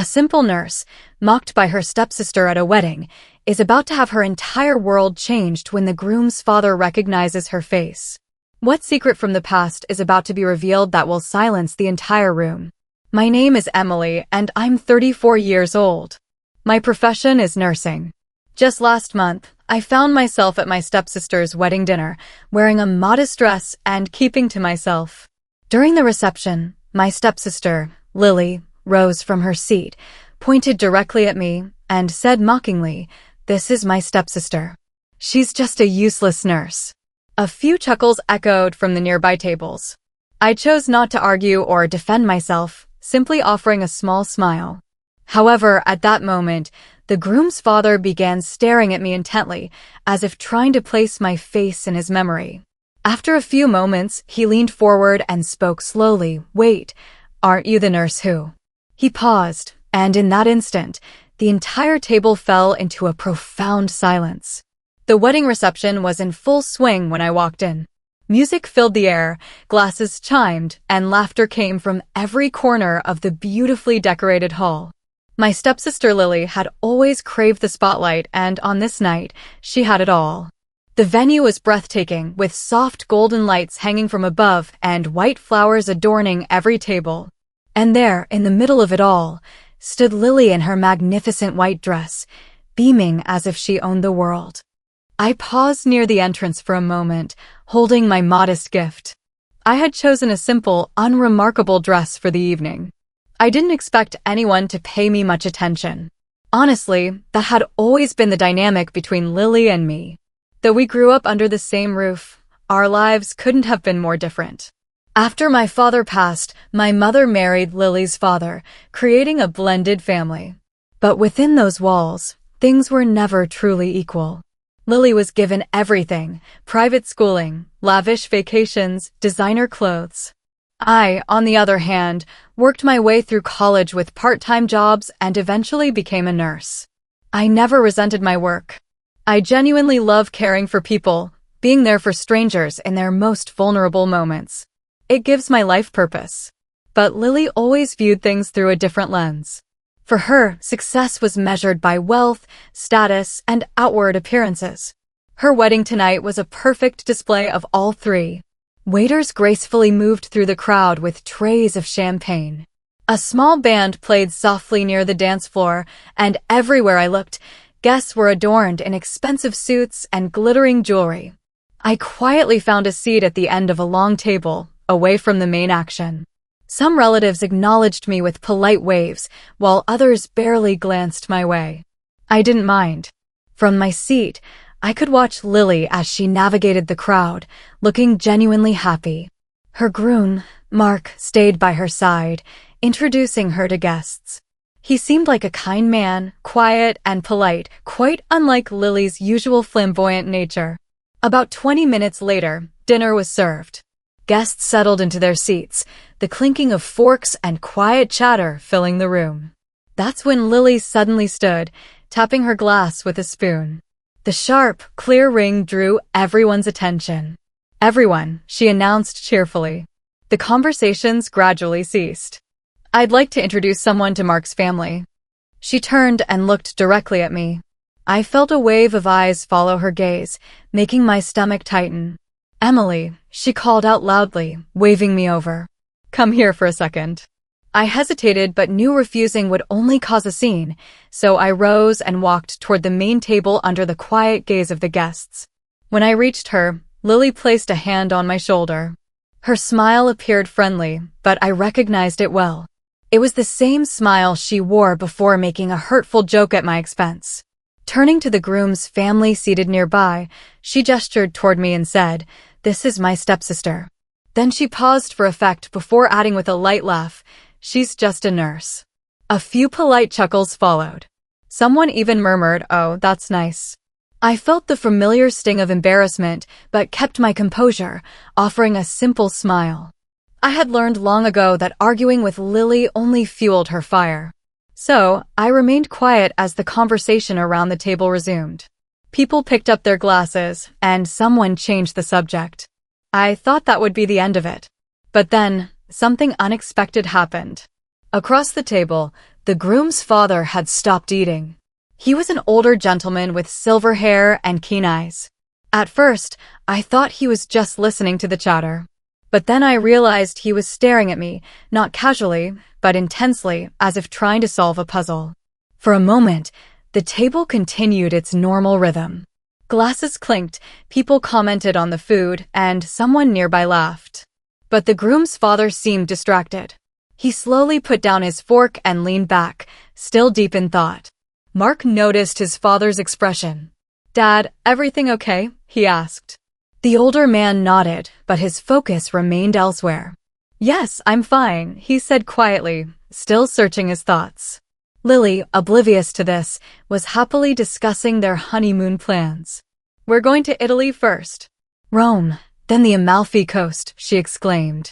A simple nurse, mocked by her stepsister at a wedding, is about to have her entire world changed when the groom's father recognizes her face. What secret from the past is about to be revealed that will silence the entire room? My name is Emily, and I'm 34 years old. My profession is nursing. Just last month, I found myself at my stepsister's wedding dinner, wearing a modest dress and keeping to myself. During the reception, my stepsister, Lily, rose from her seat, pointed directly at me, and said mockingly, "This is my stepsister. She's just a useless nurse." A few chuckles echoed from the nearby tables. I chose not to argue or defend myself, simply offering a small smile. However, at that moment, the groom's father began staring at me intently, as if trying to place my face in his memory. After a few moments, he leaned forward and spoke slowly. "Wait, aren't you the nurse who?" He paused, and in that instant, the entire table fell into a profound silence. The wedding reception was in full swing when I walked in. Music filled the air, glasses chimed, and laughter came from every corner of the beautifully decorated hall. My stepsister Lily had always craved the spotlight, and on this night, she had it all. The venue was breathtaking, with soft golden lights hanging from above and white flowers adorning every table. And there, in the middle of it all, stood Lily in her magnificent white dress, beaming as if she owned the world. I paused near the entrance for a moment, holding my modest gift. I had chosen a simple, unremarkable dress for the evening. I didn't expect anyone to pay me much attention. Honestly, that had always been the dynamic between Lily and me. Though we grew up under the same roof, our lives couldn't have been more different. After my father passed, my mother married Lily's father, creating a blended family. But within those walls, things were never truly equal. Lily was given everything: private schooling, lavish vacations, designer clothes. I, on the other hand, worked my way through college with part-time jobs and eventually became a nurse. I never resented my work. I genuinely love caring for people, being there for strangers in their most vulnerable moments. It gives my life purpose. But Lily always viewed things through a different lens. For her, success was measured by wealth, status, and outward appearances. Her wedding tonight was a perfect display of all three. Waiters gracefully moved through the crowd with trays of champagne. A small band played softly near the dance floor, and everywhere I looked, guests were adorned in expensive suits and glittering jewelry. I quietly found a seat at the end of a long table, away from the main action. Some relatives acknowledged me with polite waves, while others barely glanced my way. I didn't mind. From my seat, I could watch Lily as she navigated the crowd, looking genuinely happy. Her groom, Mark, stayed by her side, introducing her to guests. He seemed like a kind man, quiet and polite, quite unlike Lily's usual flamboyant nature. About 20 minutes later, dinner was served. Guests settled into their seats, the clinking of forks and quiet chatter filling the room. That's when Lily suddenly stood, tapping her glass with a spoon. The sharp, clear ring drew everyone's attention. "Everyone," she announced cheerfully. The conversations gradually ceased. "I'd like to introduce someone to Mark's family." She turned and looked directly at me. I felt a wave of eyes follow her gaze, making my stomach tighten. "Emily," she called out loudly, waving me over. "Come here for a second." I hesitated but knew refusing would only cause a scene, so I rose and walked toward the main table under the quiet gaze of the guests. When I reached her, Lily placed a hand on my shoulder. Her smile appeared friendly, but I recognized it well. It was the same smile she wore before making a hurtful joke at my expense. Turning to the groom's family seated nearby, she gestured toward me and said, "This is my stepsister." Then she paused for effect before adding with a light laugh, "She's just a nurse." A few polite chuckles followed. Someone even murmured, "Oh, that's nice." I felt the familiar sting of embarrassment, but kept my composure, offering a simple smile. I had learned long ago that arguing with Lily only fueled her fire. So, I remained quiet as the conversation around the table resumed. People picked up their glasses, and someone changed the subject. I thought that would be the end of it. But then, something unexpected happened. Across the table, The groom's father had stopped eating. He was an older gentleman with silver hair and keen eyes. At first, I thought he was just listening to the chatter. But then I realized he was staring at me, not casually, but intensely, as if trying to solve a puzzle. For a moment, the table continued its normal rhythm. Glasses clinked, people commented on the food, and someone nearby laughed. But the groom's father seemed distracted. He slowly put down his fork and leaned back, still deep in thought. Mark noticed his father's expression. "Dad, everything okay?" he asked. The older man nodded, but his focus remained elsewhere. "Yes, I'm fine," he said quietly, still searching his thoughts. Lily, oblivious to this, was happily discussing their honeymoon plans. "We're going to Italy first." "Rome, then the Amalfi Coast," she exclaimed.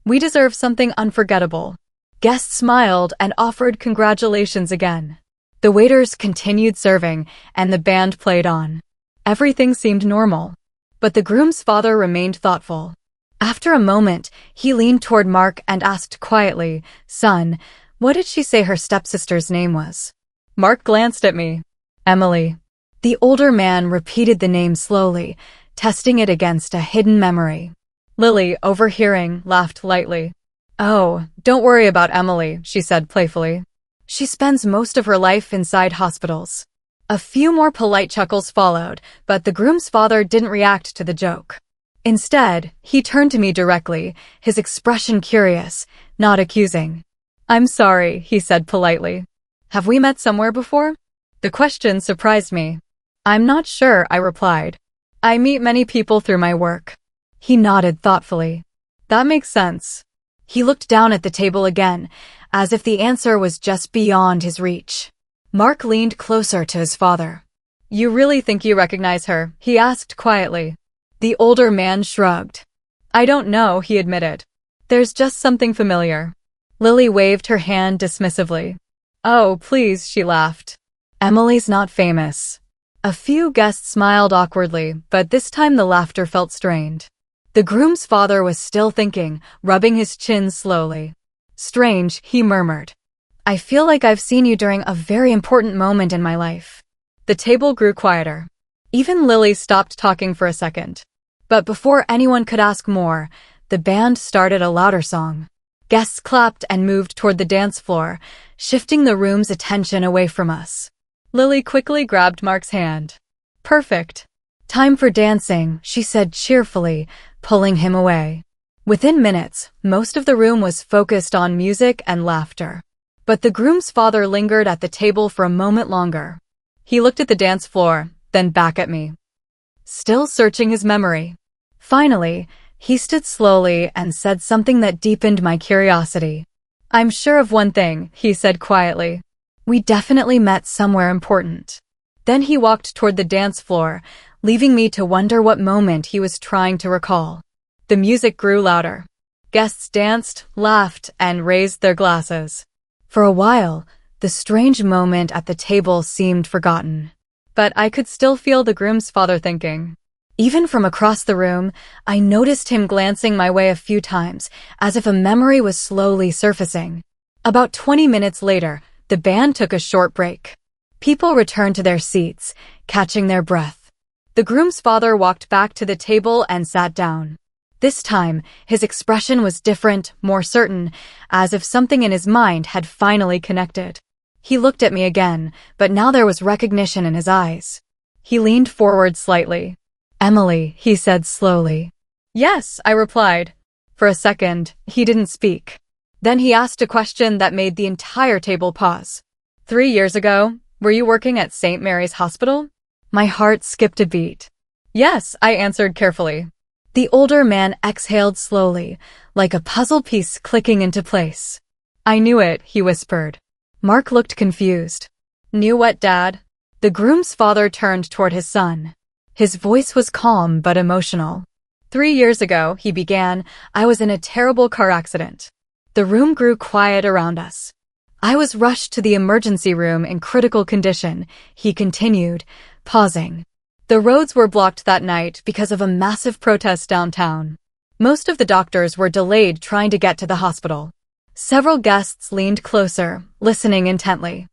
"We deserve something unforgettable." Guests smiled and offered congratulations again. The waiters continued serving, and the band played on. Everything seemed normal. But the groom's father remained thoughtful. After a moment, he leaned toward Mark and asked quietly, "Son, what did she say her stepsister's name was?" Mark glanced at me. "Emily." The older man repeated the name slowly, testing it against a hidden memory. Lily, overhearing, laughed lightly. "Oh, don't worry about Emily," she said playfully. "She spends most of her life inside hospitals." A few more polite chuckles followed, but the groom's father didn't react to the joke. Instead, he turned to me directly, his expression curious, not accusing. "I'm sorry," he said politely. "Have we met somewhere before?" The question surprised me. "I'm not sure," I replied. "I meet many people through my work." He nodded thoughtfully. "That makes sense." He looked down at the table again, as if the answer was just beyond his reach. Mark leaned closer to his father. "You really think you recognize her?" he asked quietly. The older man shrugged. "I don't know," he admitted. "There's just something familiar." Lily waved her hand dismissively. "Oh, please," she laughed. "Emily's not famous." A few guests smiled awkwardly, but this time the laughter felt strained. The groom's father was still thinking, rubbing his chin slowly. "Strange," he murmured. "I feel like I've seen you during a very important moment in my life." The table grew quieter. Even Lily stopped talking for a second. But before anyone could ask more, the band started a louder song. Guests clapped and moved toward the dance floor, shifting the room's attention away from us. Lily quickly grabbed Mark's hand. "Perfect. Time for dancing," she said cheerfully, pulling him away. Within minutes, most of the room was focused on music and laughter. But the groom's father lingered at the table for a moment longer. He looked at the dance floor, then back at me, still searching his memory. Finally, he stood slowly and said something that deepened my curiosity. "I'm sure of one thing," he said quietly. "We definitely met somewhere important." Then he walked toward the dance floor, leaving me to wonder what moment he was trying to recall. The music grew louder. Guests danced, laughed, and raised their glasses. For a while, the strange moment at the table seemed forgotten. But I could still feel the groom's father thinking. Even from across the room, I noticed him glancing my way a few times, as if a memory was slowly surfacing. About 20 minutes later, the band took a short break. People returned to their seats, catching their breath. The groom's father walked back to the table and sat down. This time, his expression was different, more certain, as if something in his mind had finally connected. He looked at me again, but now there was recognition in his eyes. He leaned forward slightly. "Emily," he said slowly. "Yes," I replied. For a second, he didn't speak. Then he asked a question that made the entire table pause. 3 years ago, were you working at St. Mary's Hospital?" My heart skipped a beat. "Yes," I answered carefully. The older man exhaled slowly, like a puzzle piece clicking into place. "I knew it," he whispered. Mark looked confused. "Knew what, Dad?" The groom's father turned toward his son. His voice was calm but emotional. 3 years ago, he began, I was in a terrible car accident. The room grew quiet around us. I was rushed to the emergency room in critical condition, he continued, pausing. The roads were blocked that night because of a massive protest downtown. Most of the doctors were delayed trying to get to the hospital. Several guests leaned closer, listening intently.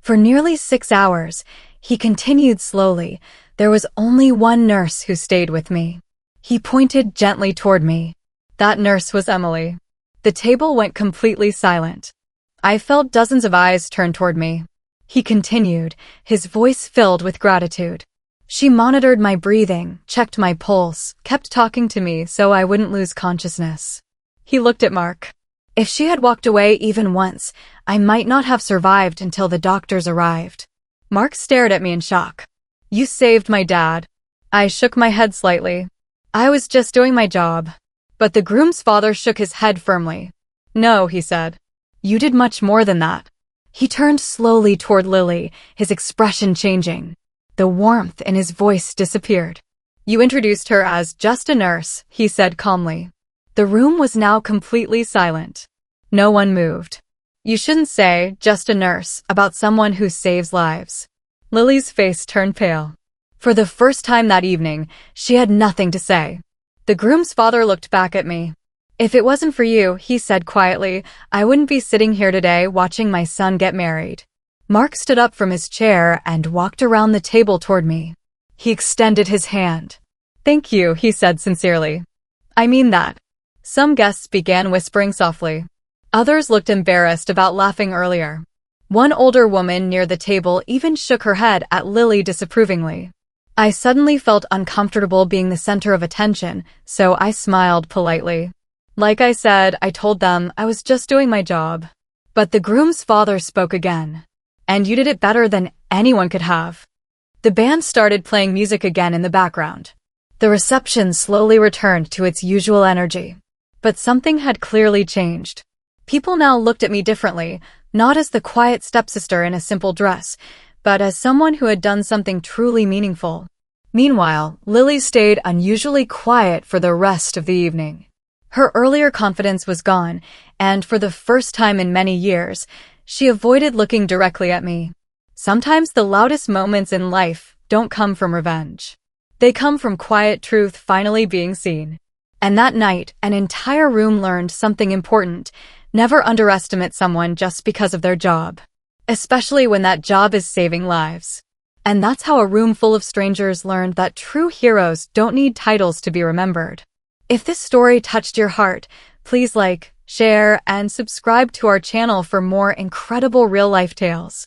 For nearly 6 hours, he continued slowly. There was only one nurse who stayed with me. He pointed gently toward me. That nurse was Emily. The table went completely silent. I felt dozens of eyes turn toward me. He continued, his voice filled with gratitude. She monitored my breathing, checked my pulse, kept talking to me so I wouldn't lose consciousness. He looked at Mark. If she had walked away even once, I might not have survived until the doctors arrived. Mark stared at me in shock. You saved my dad. I shook my head slightly. I was just doing my job. But the groom's father shook his head firmly. No, he said. You did much more than that. He turned slowly toward Lily, his expression changing. The warmth in his voice disappeared. You introduced her as just a nurse, he said calmly. The room was now completely silent. No one moved. You shouldn't say, just a nurse, about someone who saves lives. Lily's face turned pale. For the first time that evening, she had nothing to say. The groom's father looked back at me. If it wasn't for you, he said quietly, I wouldn't be sitting here today watching my son get married. Mark stood up from his chair and walked around the table toward me. He extended his hand. Thank you, he said sincerely. I mean that. Some guests began whispering softly. Others looked embarrassed about laughing earlier. One older woman near the table even shook her head at Lily disapprovingly. I suddenly felt uncomfortable being the center of attention, so I smiled politely. Like I said, I told them I was just doing my job. But the groom's father spoke again. And you did it better than anyone could have. The band started playing music again in the background. The reception slowly returned to its usual energy. But something had clearly changed. People now looked at me differently, not as the quiet stepsister in a simple dress, but as someone who had done something truly meaningful. Meanwhile, Lily stayed unusually quiet for the rest of the evening. Her earlier confidence was gone, and for the first time in many years, she avoided looking directly at me. Sometimes the loudest moments in life don't come from revenge. They come from quiet truth finally being seen. And that night, an entire room learned something important. Never underestimate someone just because of their job. Especially when that job is saving lives. And that's how a room full of strangers learned that true heroes don't need titles to be remembered. If this story touched your heart, please like, share, and subscribe to our channel for more incredible real-life tales.